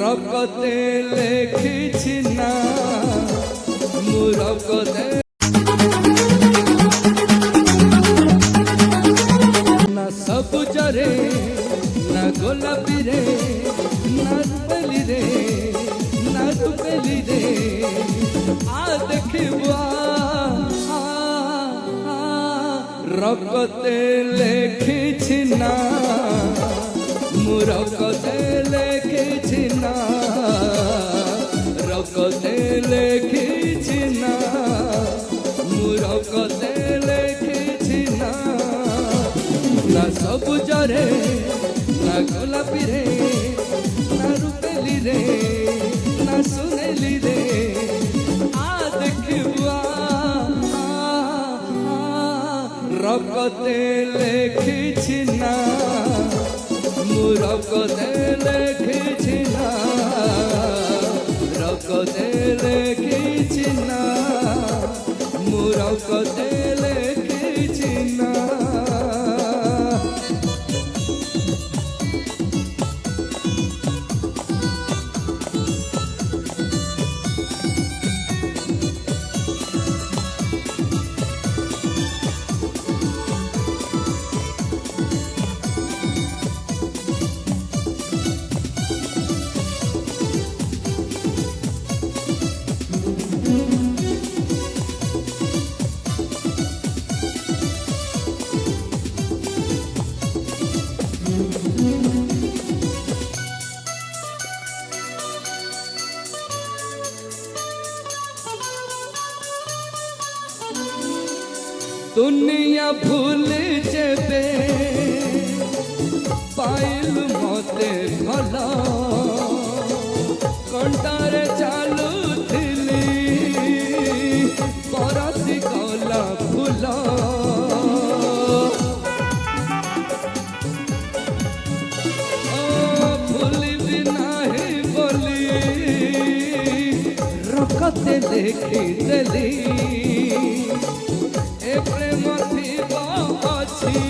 রকতে লেখিছি না মুরকতে না সবুজরে না গোলাপি রে না পেলি রে না পেলি রে আ দেখিবা রকতে লেখিছি না মুরকতে লেখিছি না রকতে লেখিছি না মুরকতে লেখিছি না না সবুজরে না গোলাপি রে না রূপেলি রে না সুনেলি রে আ দেখিবা রকতে লেখিছি না মুরকতে লেখিছি না রকতে লেখিছি না মুরকতে লেখিছি না दुनिया भूल जेबे पाइल मते भला कंटारे चालू थिली परसी गला फूला भूली भी नाही बोली रखते देखी देली प्रेम थीब अच्छी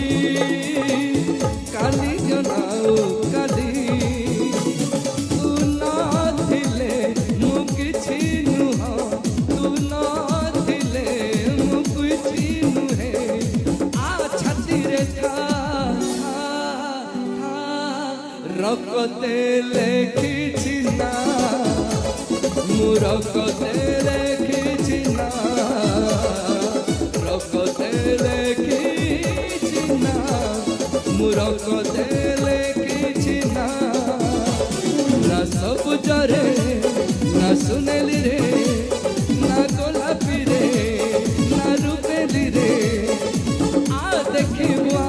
काली जनाऊ काली तू नाथिले मु किछि नुह तू नाथिले मु किछि नुहे आ छाती रे था रकते लेखिछि ना मुरकते लेखिछि ना রকতে লেখিছি না মুরকতে লেখিছি না না সবুজরে না সুনেলি রে না গোলাপি রে না রূপেলি রে আ দেখিবা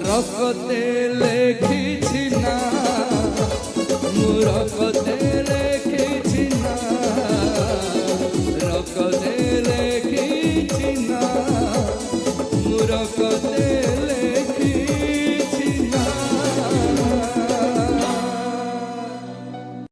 রকতে লেখিছি না মুরকতে লেখিছি না রকতে লেখিছি না মুরকতে